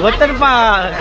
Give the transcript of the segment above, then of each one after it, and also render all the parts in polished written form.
Water park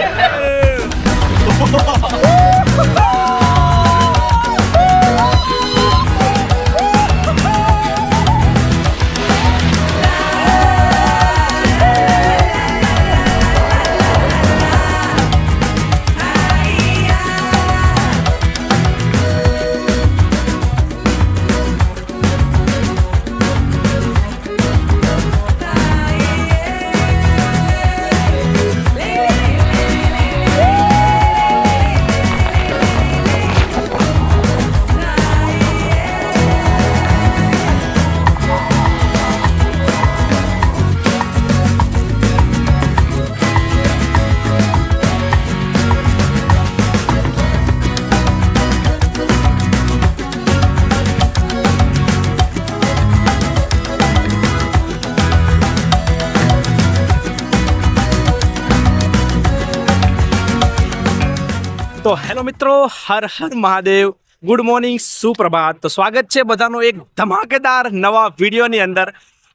તો hello મિત્રો, Har Har Mahadev, good morning, સુપ્રભાત. તો સ્વાગત છે બધાનું એક ધમાકેદાર નવા વિડીયોની અંદર.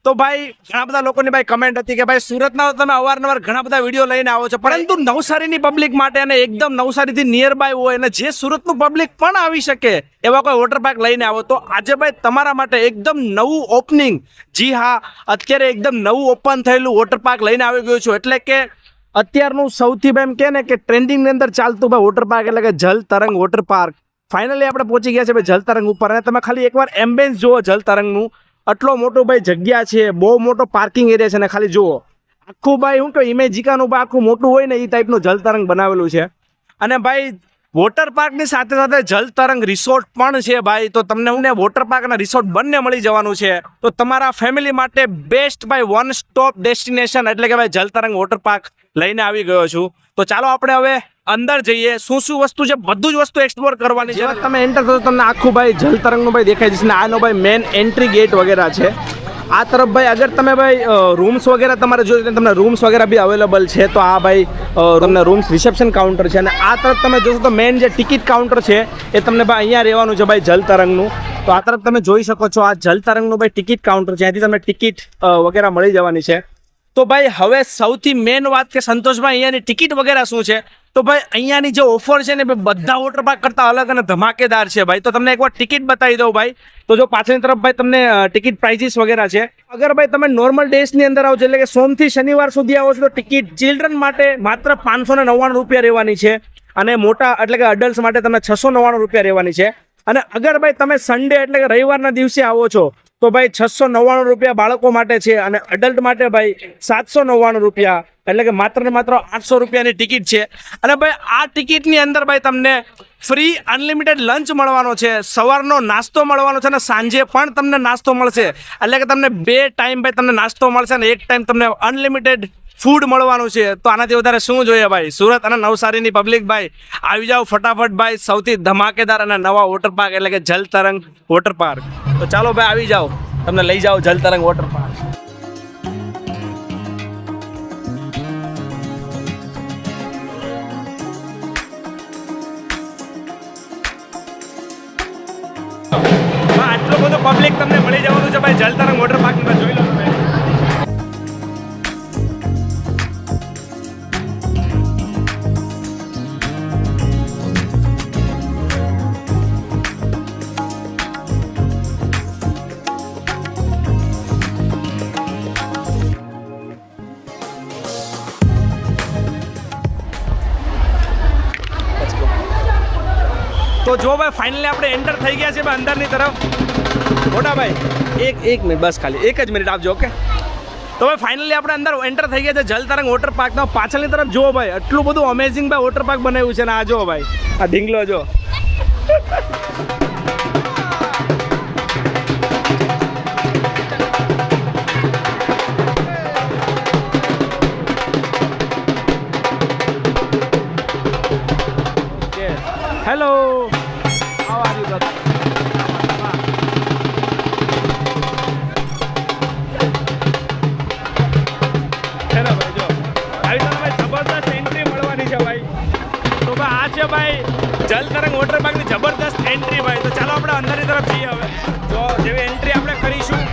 તો ભાઈ ઘણા બધા લોકોની ભાઈ કમેન્ટ હતી કે ભાઈ સુરતના તમે અવારનવાર ઘણા બધા વિડીયો લઈને આવો છો, પરંતુ નવસારીની પબ્લિક માટે અને એકદમ નવસારીથી નિયર બાય હોય અને જે સુરતનું પબ્લિક પણ આવી શકે એવા કોઈ વોટર પાર્ક લઈને આવો. તો આજે ભાઈ તમારા માટે એકદમ નવું ઓપનિંગ, જી હા, અત્યારે એકદમ નવું ઓપન થયેલું વોટર પાર્ક લઈને આવી ગયું છું. એટલે કે અત્યારનું સૌથી એમ કે ને કે ટ્રેન્ડિંગની અંદર ચાલતું ભાઈ વોટર પાર્ક એટલે કે જલ તરંગ વોટર પાર્ક. ફાઇનલી આપણે પહોંચી ગયા છે ભાઈ જલ તરંગ ઉપર. અને તમે ખાલી એકવાર એમ્બિયન્સ જુઓ જલ તરંગનું. આટલો મોટો ભાઈ જગ્યા છે, બહુ મોટો પાર્કિંગ એરિયા છે. અને ખાલી જુઓ આખું ભાઈ શું કે ઇમેજિકાનું ભાઈ આખું મોટું હોય ને એ ટાઈપનું જલ તરંગ બનાવેલું છે. અને ભાઈ વોટર પાર્કની સાથે સાથે જલ તરંગ રિસોર્ટ પણ છે ભાઈ. તો તમને હું ને વોટર પાર્ક અને રિસોર્ટ બંને મળી જવાનું છે. તો તમારા ફેમિલી માટે બેસ્ટ ભાઈ વન સ્ટોપ ડેસ્ટિનેશન એટલે કે ભાઈ જલ તરંગ વોટર પાર્ક લઈને આવી ગયો છું. તો ચાલો આપણે હવે અંદર જઈએ. શું શું વસ્તુ છે બધું જ વસ્તુ એક્સપ્લોર કરવાની છે. તમે એન્ટર થશો તમને આખું ભાઈ જલ તરંગનું ભાઈ દેખાય જશે. ને આનો ભાઈ મેન એન્ટ્રી ગેટ વગેરે છે. આ તરફ ભાઈ અગર તમે ભાઈ રૂમ્સ વગેરે તમારે જોઈએ તમને રૂમ્સ વગેરે બી અવેલેબલ છે. તો આ ભાઈ તમને રૂમ્સ રિસેપ્શન કાઉન્ટર છે. અને આ તરફ તમે જોશો તો મેન જે ટિકિટ કાઉન્ટર છે એ તમને ભાઈ અહીંયા રહેવાનું છે ભાઈ જલ તરંગનું. તો આ તરફ તમે જોઈ શકો છો આ જલ તરંગનું ભાઈ ટિકિટ કાઉન્ટર છે. અહીંથી તમને ટિકિટ વગેરે મળી જવાની છે. તો ભાઈ હવે સૌથી મેન વાત કે સંતોષભાઈ અહીંયાની ટિકિટ વગેરે શું છે. તો ભાઈ અહીંયાની જે ઓફર છે ને બધા વોટર પાર્ક કરતાં અલગ અને ધમાકેદાર છે ભાઈ. તો તમને એકવાર ટિકિટ બતાવી દઉં ભાઈ. તો જો પાછળની તરફ ભાઈ તમને ટિકિટ પ્રાઇઝીસ વગેરે છે. અગર ભાઈ તમે નોર્મલ ડેઝની અંદર આવો છો એટલે કે સોમથી શનિવાર સુધી આવો છો તો ટિકિટ ચિલ્ડ્રન માટે માત્ર 599 રૂપિયા રહેવાની છે. અને મોટા એટલે કે અડલ્ટ માટે તમને 699 રૂપિયા રહેવાની છે. અને અગર ભાઈ તમે સન્ડે એટલે કે રવિવારના દિવસે આવો છો તો ભાઈ 699 રૂપિયા બાળકો માટે છે. અને અડલ્ટ માટે ભાઈ 799 રૂપિયા એટલે કે માત્ર ને માત્ર 800 રૂપિયાની ટિકિટ છે. અને ભાઈ આ ટિકિટની અંદર ભાઈ તમને ફ્રી અનલિમિટેડ લંચ મળવાનો છે, સવારનો નાસ્તો મળવાનો છે અને સાંજે પણ તમને નાસ્તો મળશે. એટલે કે તમને 2 ટાઈમ ભાઈ તમને નાસ્તો મળશે અને 1 ટાઈમ તમને અનલિમિટેડ ફૂડ મળવાનું છે. તો આનાથી વધારે શું જોઈએ ભાઈ. સુરત અને નવસારીની પબ્લિક ભાઈ આવી જાઓ ફટાફટ ભાઈ સૌથી ધમાકેદાર અને નવા વોટર પાર્ક એટલે કે જલ તરંગ વોટર પાર્ક. તો ચાલો ભાઈ આવી જાઓ, તમને લઈ જાઓ જલ તરંગ વોટર પાર્ક. આટલો બધો પબ્લિક તમને મળી જવાનું છે ભાઈ જલ તરંગ વોટર પાર્કમાં. જોઈ લો તમે. તો જો ભાઈ ફાઇનલી આપણે એન્ટર થઈ ગયા છે ભાઈ અંદરની તરફ. મોટા ભાઈ એક મિનિટ બસ, ખાલી એક જ મિનિટ આપજો. ઓકે, તો ભાઈ ફાઇનલી આપણે અંદર એન્ટર થઈ ગયા છે જલ તરંગ વોટર પાર્કમાં. પાછળની તરફ જુઓ ભાઈ આટલું બધું અમેઝિંગ ભાઈ વોટર પાર્ક બનાવ્યું છે. ને આ જુઓ ભાઈ આ ઢીંગલો જો. Hello, how are you brother? Hello ભાઈ, જો આવી તમને ભાઈ જબરદસ્ત એન્ટ્રી મળવાની છે ભાઈ. તો ભાઈ આ છે ભાઈ જલ તરંગ વોટર પાર્કની જબરદસ્ત એન્ટ્રી ભાઈ. તો ચાલો આપણે અંદરની તરફ જઈએ હવે. જો જેવી એન્ટ્રી આપણે કરીશું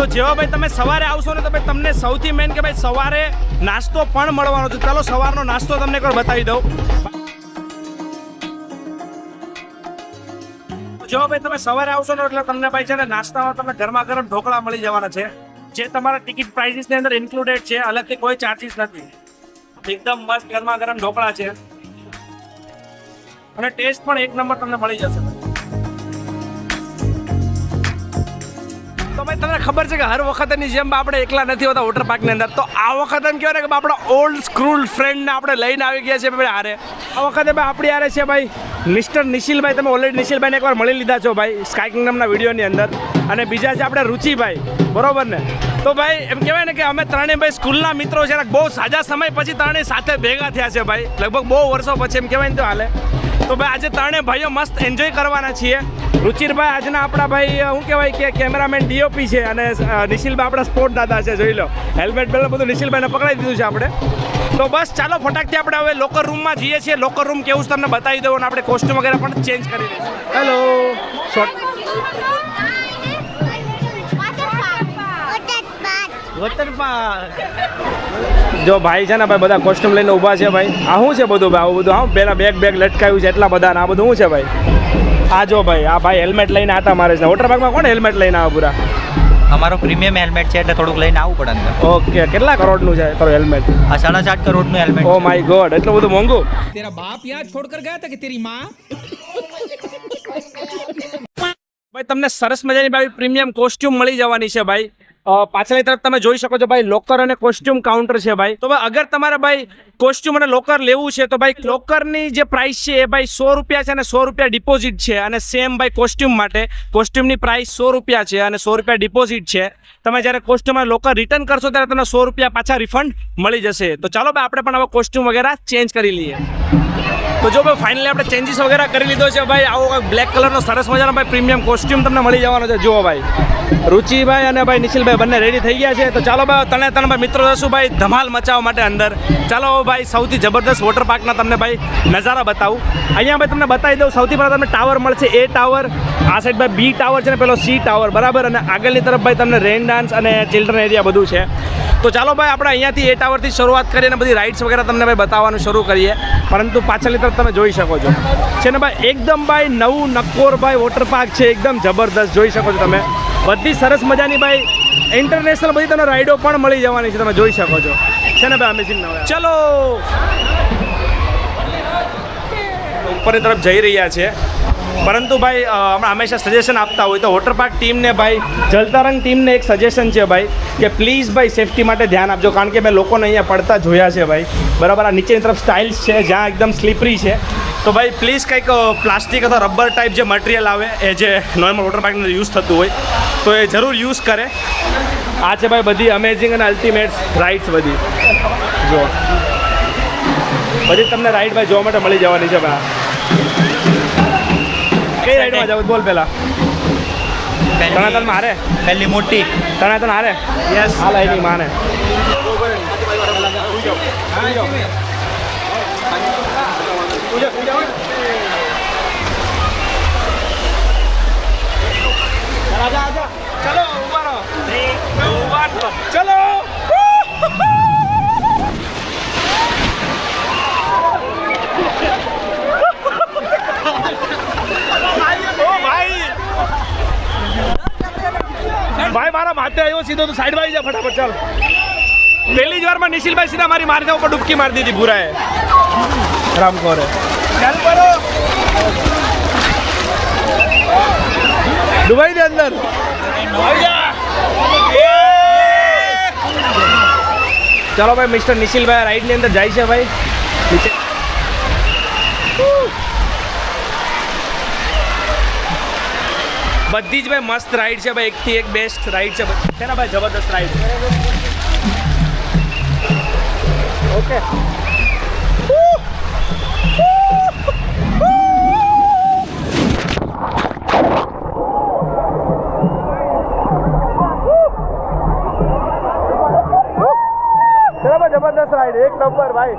તો જેવા ભાઈ તમે સવારે આવશો ને તો ભાઈ તમને સૌથી મેન કે ભાઈ સવારે નાસ્તો પણ મળવાનો છે. ચાલો સવારનો નાસ્તો તમને એકવાર બતાવી દઉં. જો ભાઈ તમે સવારે આવશો ને એટલે તમને ભાઈ છે ને નાસ્તામાં તમને ગરમા ગરમ ઢોકળા મળી જવાના છે, જે તમારા ટિકિટ પ્રાઇસીસ ની અંદર ઇન્ક્લુડેડ છે. અલગથી કોઈ ચાર્જીસ નથી. એકદમ મસ્ત ગરમા ગરમ ઢોકળા છે અને ટેસ્ટ પણ એક નંબર તમને મળી જશે. તો ભાઈ તમને ખબર છે કે હર વખતની જેમ આપણે એકલા નથી હોતા વોટર પાર્કની અંદર. તો આ વખતે એમ કહેવાય કે આપણા ઓલ્ડ સ્કૂલ ફ્રેન્ડને આપણે લઈને આવી ગયા છે ભાઈ હારે. આ વખતે ભાઈ આપણી હારે છે ભાઈ મિસ્ટર નિશિલભાઈ. તમે ઓલરેડી નિશિલભાઈને એકવાર મળી લીધા છો ભાઈ સ્કાય કિંગડમના વિડીયોની અંદર. અને બીજા છે આપણે રુચિભાઈ, બરોબર ને? તો ભાઈ એમ કહેવાય ને કે અમે ત્રણેય ભાઈ સ્કૂલના મિત્રો છે. બહુ સાજા સમય પછી ત્રણેય સાથે ભેગા થયા છે ભાઈ, લગભગ બહુ વર્ષો પછી એમ કહેવાય ને તો હાલે. તો ભાઈ આજે ત્રણેય ભાઈઓ મસ્ત એન્જોય કરવાના છીએ. રુચિરભાઈ આજના આપણા ભાઈ શું કહેવાય કે કેમેરામેન ડીઓપી છે અને નિશિલભાઈ આપણા સ્પોર્ટ દાદા છે. જોઈ લો, હેલ્મેટ બેલ્મેટ બધું નિશિલભાઈને પકડાઈ દીધું છે આપણે. તો બસ ચાલો ફટાકથી આપણે હવે લોકર રૂમમાં જઈએ છીએ. લોકર રૂમ કેવું છે તમને બતાવી દઉં અને આપણે કોસ્ટ્યુમ વગેરે પણ ચેન્જ કરી દઈશું. Hello water park. જો ભાઈ છે ને ભાઈ બધા કોસ્ટ્યુમ લઈને ઊભા છે ભાઈ. આ શું છે બધું ભાઈ? આવું બધું હા પેલા બેગ લટકાવ્યું છે એટલા બધા. આ બધું શું છે ભાઈ? આ જો ભાઈ આ ભાઈ હેલ્મેટ લઈને આટા મારે છે. વોટર પાર્કમાં કોણ હેલ્મેટ લઈને આવે પૂરા? અમારો પ્રીમિયમ હેલ્મેટ છે એટલે થોડુંક લઈને આવવું પડે અંદર. ઓકે, કેટલા કરોડનું છે તારું હેલ્મેટ? આ 7.5 કરોડનું હેલ્મેટ. ઓ માય ગોડ, એટલું બધું મોંઘું? तेरा बाप यहाँ छोड़कर गया था कि तेरी माँ? ભાઈ તમને સરસ મજાની ભાઈ પ્રીમિયમ કોસ્ટ્યુમ મળી જવાની છે ભાઈ. પાછળની તરફ તમે જોઈ શકો છો ભાઈ લોકર અને કોસ્ટ્યુમ કાઉન્ટર છે ભાઈ. તો ભાઈ અગર તમારે ભાઈ કોસ્ટ્યુમ અને લોકર લેવું છે તો ભાઈ લોકરની જે પ્રાઇસ છે એ ભાઈ 100 રૂપિયા છે અને 100 રૂપિયા ડિપોઝિટ છે. અને સેમ ભાઈ કોસ્ટ્યુમ માટે કોસ્ટ્યુમની પ્રાઇસ 100 રૂપિયા છે અને 100 રૂપિયા ડિપોઝિટ છે. તમે જ્યારે કોસ્ટ્યુમ અને લોકર રિટર્ન કરશો ત્યારે તમને 100 રૂપિયા પાછા રિફંડ મળી જશે. તો ચાલો ભાઈ આપણે પણ હવે કોસ્ટ્યુમ વગેરે ચેન્જ કરી લઈએ. તો જો ભાઈ ફાઇનલી આપણે ચેન્જીસ વગેરે કરી લીધો છે ભાઈ. આવો બ્લેક કલરનો સરસ મજાનો ભાઈ પ્રીમિયમ કોસ્ટ્યુમ તમને મળી જવાનો છે. જુઓ ભાઈ રુચિભાઈ અને ભાઈ નિશિલભાઈ બંને રેડી થઈ ગયા છે. તો ચાલો ભાઈ તને ભાઈ મિત્રો જશું ભાઈ ધમાલ મચાવવા માટે અંદર. ચાલો ભાઈ સૌથી જબરદસ્ત વોટર પાર્કના તમને ભાઈ નજારા બતાવું. અહીંયા ભાઈ તમને બતાવી દઉં. સૌથી પહેલાં તમને ટાવર મળશે, એ ટાવર. આ સાઈડ ભાઈ બી ટાવર છે ને પેલો સી ટાવર, બરાબર. અને આગળની તરફ ભાઈ તમને રેન ડાન્સ અને ચિલ્ડ્રન એરિયા બધું છે. તો ચાલો ભાઈ આપણે અહીંયાથી એ ટાવરથી શરૂઆત કરીએ અને બધી રાઇડ્સ વગેરે તમને ભાઈ બતાવવાનું શરૂ કરીએ. પરંતુ પાછળની તરફ તમે જોઈ શકો છો છે ને ભાઈ એકદમ ભાઈ નવું નક્કોર ભાઈ વોટર પાર્ક છે. એકદમ જબરદસ્ત જોઈ શકો છો તમે. બધી સરસ મજાની ભાઈ ઇન્ટરનેશનલ બધી તમને રાઇડો પણ મળી જવાની છે. તમે જોઈ શકો છો છે ને ભાઈ અમેઝિંગ. ચલો ઉપરની તરફ જઈ રહ્યા છે. પરંતુ ભાઈ અમે હંમેશા સજેશન આપતા હોય તો વોટર પાર્ક ટીમને ભાઈ જલતરંગ ટીમને એક સજેશન છે ભાઈ કે પ્લીઝ ભાઈ સેફટી માટે ધ્યાન આપજો. કારણ કે મેં લોકોને અહીંયા પડતા જોયા છે ભાઈ, બરાબર. આ નીચેની તરફ સ્ટાઇલ્સ છે જ્યાં એકદમ સ્લીપરી છે. તો ભાઈ પ્લીઝ કંઈક પ્લાસ્ટિક અથવા રબર ટાઈપ જે મટીરિયલ આવે એ જે નોર્મલ વોટર પાર્કની અંદર યુઝ થતું હોય તો એ જરૂર યુઝ કરે. આ છે ભાઈ બધી અમેઝિંગ અને અલ્ટિમેટ રાઇડ્સ બધી. જો બધી તમને રાઇડ ભાઈ જોવા માટે મળી જવાની છે ભાઈ. કઈ રાઈડમાં જાવ બોલ પેલા? તણાતન મારે પહેલી મોટી તણાતન હારે. યસ આ લાઈનિંગ માને. ચલો ઉભા રહો. ચલો ભાઈ મારા માથે આવ્યો સીધો તો સાઈડ માં જા ફટાફટ. ચાલ પહેલી જ વારમાં નિશિલભાઈ સીધા મારી માથા ઉપર ડૂબકી મારી દીધી ભૂરાએ. રામકોરે ચાલ કરો ડુબાઈ દે અંદર. ચાલો ભાઈ મિસ્ટર નિશિલભાઈ રાઈડની અંદર જાય છે ભાઈ નીચે. બધી જ ભાઈ મસ્ત રાઈડ છે ભાઈ, એકથી એક બેસ્ટ રાઈડ છે ને ભાઈ, જબરદસ્ત રાઈડ. ઓકે જબરદસ્ત રાઈડ, એક નંબર ભાઈ.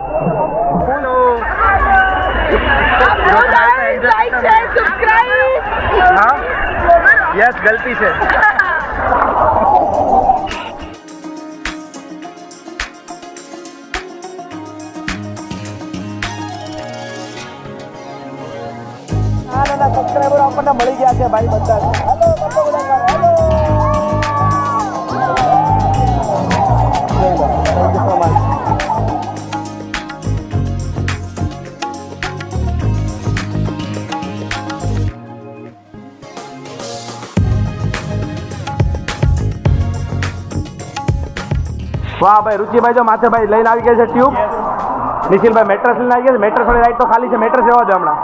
हाँ यस गलती से આપણને મળી ગયા છે ભાઈ બધા hello thank you so much. વાહ ભાઈ રુચિભાઈ જો માથે ભાઈ લઈને આવી ગયા છે ટ્યુબ. નિખિલભાઈ મેટ્રેસ લઈને આવી ગયા છે. મેટ્રેસ વાળી રાઈડ તો ખાલી છે, મેટ્રેસ જવા દો હમણાં.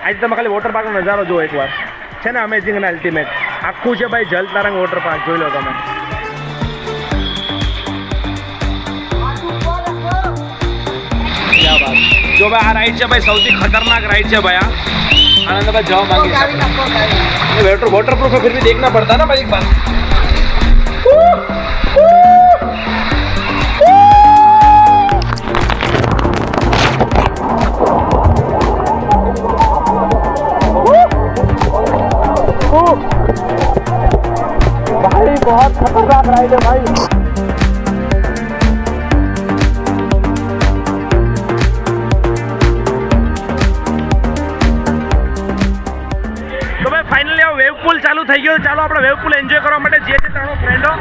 આજે તમે ખાલી વોટર પાર્કનો નજારો જુઓ એકવાર, છે ને અમેઝિંગ અને અલ્ટિમેટ. આખું છે ભાઈ જલ તરંગ વોટર પાર્ક, જોઈ લો તમે. ક્યાં વાત. જો ભાઈ આ રાઈડ છે ભાઈ સૌથી ખતરનાક રાઈડ છે ભાઈ. આ આનંદ જવા માંગી વોટરપ્રૂફ फिर भी देखना पड़ता ना भाई एक बार. भाई बहुत खतरनाक राइड है भाई. તો ભાઈ ફાઇનલી આ વેવ પુલ ચાલુ થઈ ગયો. ચાલો આપણે વેવ પુલ એન્જોય કરવા માટે જઈએ છીએ ત્રણો ફ્રેન્ડો.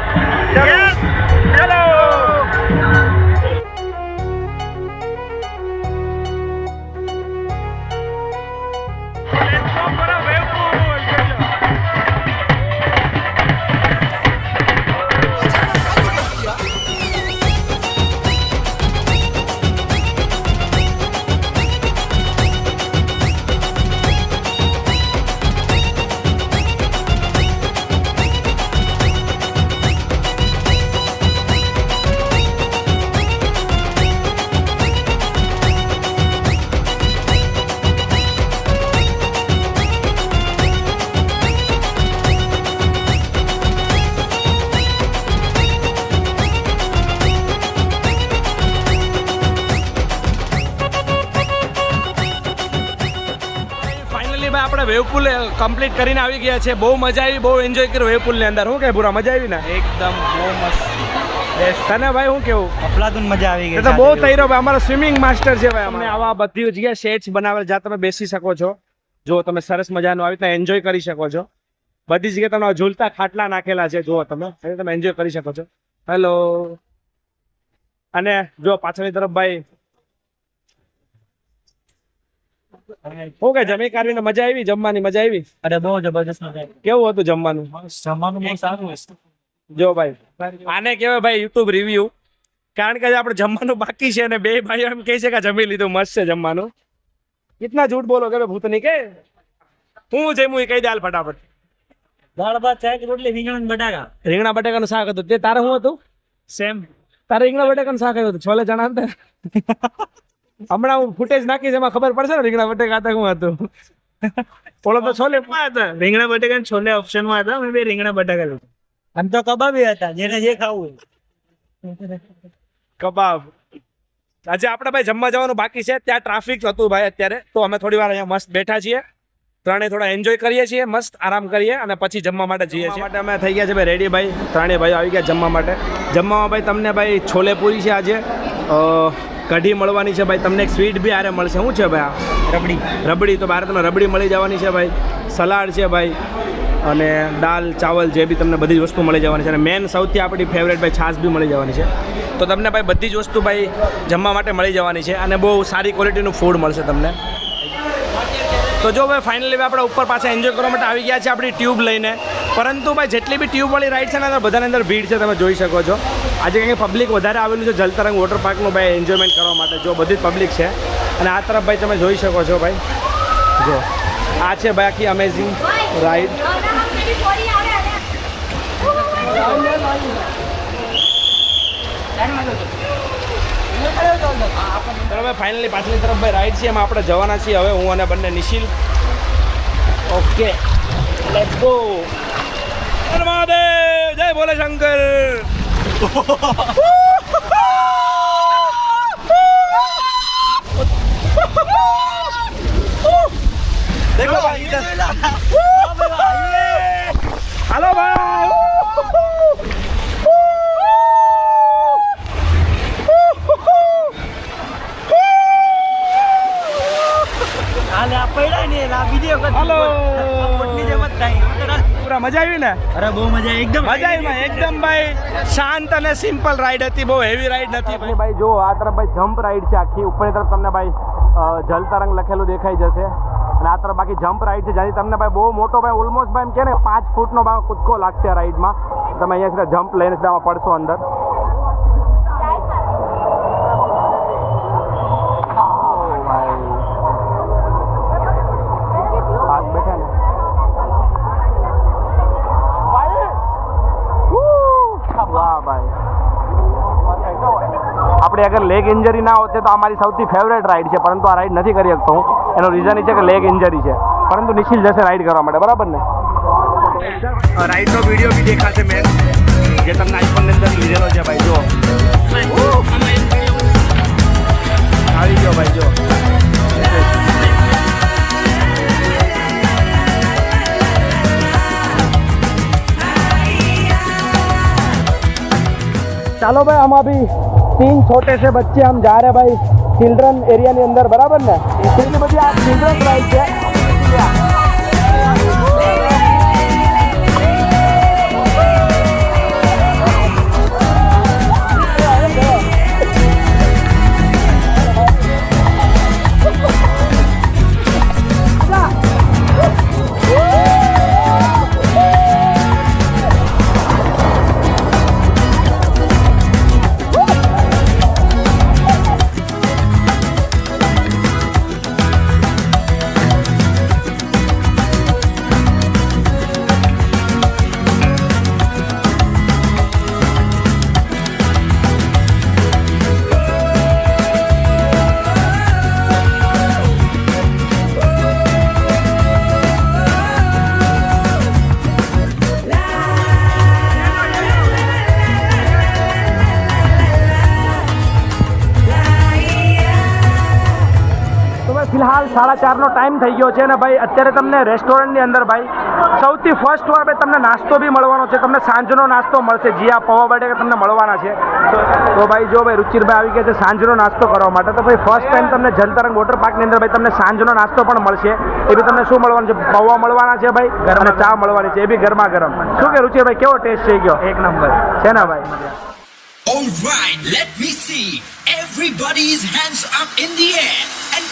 ચલો આપણે વેવ પુલ કમ્પ્લીટ કરીને આવી ગયા છે. બહુ મજા આવી, બહુ એન્જોય કર્યું વેવ પુલની અંદર. શું કે પૂરા મજા આવી ને? એકદમ બહુ મસ્ત. તને ભાઈ શું કેવું? અફલાતુન મજા આવી ગઈ. તો બહુ તૈયાર ભાઈ, અમારો સ્વિમિંગ માસ્ટર છે ભાઈ. અમે આવા બધી જગ્યાએ સેટ્સ બનાવેલ જ્યાં તમે બેસી શકો છો. જો તમે સરસ મજાનું આવી રીતના એન્જોય કરી શકો છો. બધી જગ્યાએ તમને ઝૂલતા ખાટલા નાખેલા છે, જુઓ તમે એન્જોય કરી શકો છો. હેલો. અને જો પાછળની તરફ ભાઈ ઓકે જમી કાઢીને મજા આવી, જમવાની મજા આવી. અરે બહુ જબરદસ્ત મજા આવી. કેવું હતું જમવાનું? જમવાનું બહુ સારું હતું. જો ભાઈ આને કહેવાય ભાઈ યુટ્યુબ રિવ્યુ. કારણ કે આપણે જમવાનું બાકી છે અને બે ભાઈઓ એમ કહે છે કે જમી લીધું, મસ્ત છે જમવાનું. કિતના झूठ बोलो કે ભૂતની કે હું જમ્યું એ કહી દે હાલ ફટાફટ. દાળ ભાત શાક રોટલી રીંગણ બટાકા. રીંગણા બટાકાનું શાક હતું. તે તારે શું હતું? સેમ. તારે રીંગણા બટાકાનું શાક આવ્યું હતું, છોલે ચણા હતા. હમણાં હું ફૂટેજ નાખીશ, એમાં ખબર પડશે ને રીંગણા બટાકા હતા શું હતું. ઓલો તો છોલે હતા, રીંગણા બટાકા છોલે ઓપ્શનમાં હતા. મેં બે રીંગણા બટાકા લીધા. આમ તો કબાબ હતા, જેને જે ખાવું કબાબ. આજે આપણે ભાઈ જમવા જવાનું બાકી છે. ત્યાં ટ્રાફિક હતું ભાઈ અત્યારે, તો અમે થોડી વાર અહીંયા મસ્ત બેઠા છીએ. ત્રણે થોડા એન્જોય કરીએ છીએ, મસ્ત આરામ કરીએ અને પછી જમવા માટે જઈએ છીએ. માટે અમે થઈ ગયા છે ભાઈ રેડી ભાઈ. ત્રણેય ભાઈઓ આવી ગયા જમવા માટે. જમવામાં ભાઈ તમને ભાઈ છોલે પૂરી છે આજે, કઢી મળવાની છે ભાઈ, તમને એક સ્વીટ બી આરે મળશે. શું છે ભાઈ? આ રબડી. તો બહાર તમને રબડી મળી જવાની છે ભાઈ. સલાડ છે ભાઈ અને દાલ ચાવલ જે બી તમને બધી જ વસ્તુ મળી જવાની છે. અને મેન સૌથી આપણી ફેવરેટ ભાઈ છાશ બી મળી જવાની છે. તો તમને ભાઈ બધી જ વસ્તુ ભાઈ જમવા માટે મળી જવાની છે અને બહુ સારી ક્વોલિટીનું ફૂડ મળશે તમને. તો જો ભાઈ ફાઇનલી આપણે ઉપર પાછા એન્જોય કરવા માટે આવી ગયા છે આપણી ટ્યુબ લઈને. પરંતુ ભાઈ જેટલી બી ટ્યુબવાળી રાઈડ છે ને બધાની અંદર ભીડ છે, તમે જોઈ શકો છો. આજે કંઈક પબ્લિક વધારે આવેલું છે જલતરંગ વોટર પાર્કનું ભાઈ એન્જોયમેન્ટ કરવા માટે. જો બધી જ પબ્લિક છે અને આ તરફ ભાઈ તમે જોઈ શકો છો ભાઈ. જો આ છે ભાઈ આખી અમેઝિંગ રાઈડ. હવે ફાઇનલી પાછળની તરફ ભાઈ રાઈડ છે, એમાં આપણે જવાના છીએ હવે હું અને બંને Nishil. Okay let's go. Mahadev જય ભોલે શંકર. देखो भाई इधर. हेलो भाई. હાલે આ પડ્યા ને આ વિડિયો કર. हेलो. પટની જેમ જ થાય. પૂરા મજા આવી ને? અરે બહુ મજા આવી, એકદમ મજા આવી ભાઈ, એકદમ ભાઈ શાંત અને સિમ્પલ રાઈડ હતી, બહુ હેવી રાઈડ નથી ભાઈ. જો આ તરફ ભાઈ જમ્પ રાઈડ છે આખી, ઉપરની તરફ તમને ભાઈ જલ તરંગ લખેલું દેખાઈ જશે, અને આ તરફ બાકી જમ્પ રાઈડ છે જ્યાંથી તમને ભાઈ બહુ મોટો ભાઈ ઓલમોસ્ટ ભાઈ એમ કે ને 5 ફૂટનો ભાઈ કૂદકો લાગશે આ રાઈડમાં. તમે અહીંયા સીધા જમ્પ લઈને સીધા પડશો અંદર. આપણે અગર લેગ ઇન્જરી ના હોતે તો અમારી સૌથી ફેવરેટ રાઈડ છે, પરંતુ આ રાઈડ નથી કરી શકતો હું. એનો રીઝન એ છે કે લેગ ઇન્જરી છે, પરંતુ નિખિલ જશે રાઈડ કરવા માટે, બરાબર ને? રાઈડનો વિડીયો બી દેખાશે મેં, જે તમને આઈફોનની અંદર લીધેલો છે ભાઈ. જો આવી ગયો ભાઈ, જો ચાલો भाई, हम अभी 3 छोटे से बच्चे हम जा रहे हैं भाई चिल्ड्रन एरिया ની અંદર, બરાબર ને? એટલી બધી આ ચિલ્ડ્રન રાઈડ છે. ફિલહાલ 4:30નો ટાઈમ થઈ ગયો છે ને ભાઈ, અત્યારે તમને રેસ્ટોરન્ટની અંદર ભાઈ સૌથી ફર્સ્ટ વાર ભાઈ તમને નાસ્તો બી મળવાનો છે. તમને સાંજનો નાસ્તો મળશે, જીયા પૌવા બટેકા તમને મળવાના છે. તો ભાઈ જો ભાઈ રુચિરભાઈ આવી ગયા છે સાંજનો નાસ્તો કરવા માટે. તો ભાઈ ફર્સ્ટ ટાઈમ તમને જલતરંગ વોટર પાર્કની અંદર ભાઈ તમને સાંજનો નાસ્તો પણ મળશે. એ બી તમને શું મળવાનું છે? પૌવા મળવાના છે ભાઈ, અને ચા મળવાની છે, એ બી ગરમા ગરમ. શું કે રુચિરભાઈ, કેવો ટેસ્ટ થઈ ગયો? એક નંબર છે ને ભાઈ? All right, let me see everybody's hands up in the air and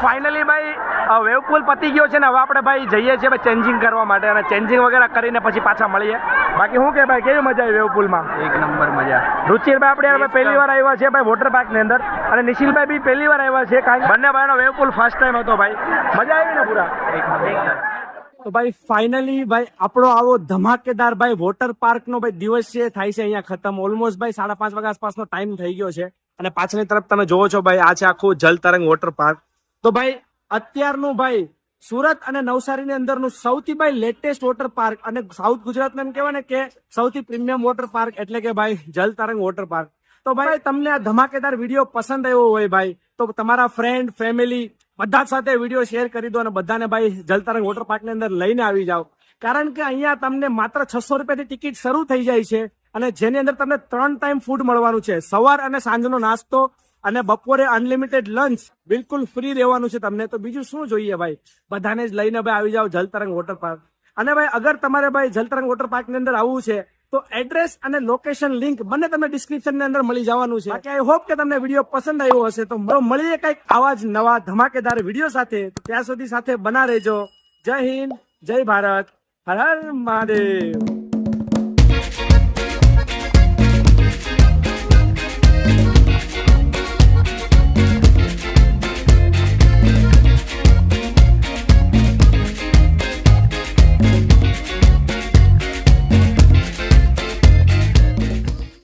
finally ભાઈ વેવપુલ પતી ગયો છે ને, હવે આપણે ભાઈ જઈએ છીએ ભાઈ ચેન્જિંગ કરવા માટે, અને ચેન્જિંગ વગેરે કરીને પછી પાછા મળીએ. બાકી શું કે ભાઈ, કેવી મજા આવી વેવપુલમાં? એક નંબર મજા. રુચિરભાઈ આપણે હવે પહેલી વાર આવ્યા છે ભાઈ વોટર પાર્કની અંદર, અને નિશિલભાઈ બી પહેલી વાર આવ્યા છે, કારણ બંને ભાઈનો વેવપુલ ફર્સ્ટ ટાઈમ હતો ભાઈ. મજા આવી ને પૂરા? તો ભાઈ ફાઇનલી ભાઈ આપણો આવો ધમાકેદાર ભાઈ વોટર પાર્ક નો ભાઈ દિવસ છે થાય છે અહીંયા ખતમ. ઓલમોસ્ટ ભાઈ 5:30 વાગ્યા આસપાસનો ટાઈમ થઈ ગયો છે, અને પાછળની તરફ તમે જોવો છો ભાઈ આ છે આખું જલતરંગ વોટર પાર્ક. તો ભાઈ અત્યારનું ભાઈ સુરત અને નવસારીની અંદરનું સૌથી ભાઈ લેટેસ્ટ વોટર પાર્ક, અને સાઉથ ગુજરાતમાં એમ કહેવાય ને કે સૌથી પ્રીમિયમ વોટર પાર્ક એટલે કે ભાઈ જલતરંગ વોટર પાર્ક. તો ભાઈ તમને આ ધમાકેદાર વિડીયો પસંદ આવ્યો હોય ભાઈ, તો તમારા ફ્રેન્ડ ફેમિલી બધા સાથે વિડીયો શેર કરી દો, અને બધાને ભાઈ જલતરંગ વોટર પાર્કની અંદર લઈને આવી જાઓ. કારણ કે અહીંયા તમને માત્ર 600 રૂપિયાથી ટિકિટ શરૂ થઈ જાય છે, અને જેની અંદર તમને 3 ટાઈમ ફૂડ મળવાનું છે, સવાર અને સાંજનો નાસ્તો, અને બપોરે અનલિમિટેડ લંચ બિલકુલ ફ્રી રહેવાનું છે તમને. તો બીજું શું જોઈએ ભાઈ, બધાને જ લઈને ભાઈ આવી જાઓ જલતરંગ વોટર પાર્ક. અને ભાઈ અગર તમારે ભાઈ જલતરંગ વોટર પાર્કની અંદર આવવું છે તો એડ્રેસ અને લોકેશન લિંક બંને તમને ડિસ્ક્રિપ્શન ની અંદર મળી જવાનું છે. બાકી આઈ હોપ કે તમને વિડીયો પસંદ આવ્યો હશે. તો મળીએ કઈક આવા જ નવા ધમાકેદાર વિડીયો સાથે. તો ત્યાં સુધી સાથે બના રહેજો. જય હિન્દ, જય ભારત, હર હર મહાદેવ.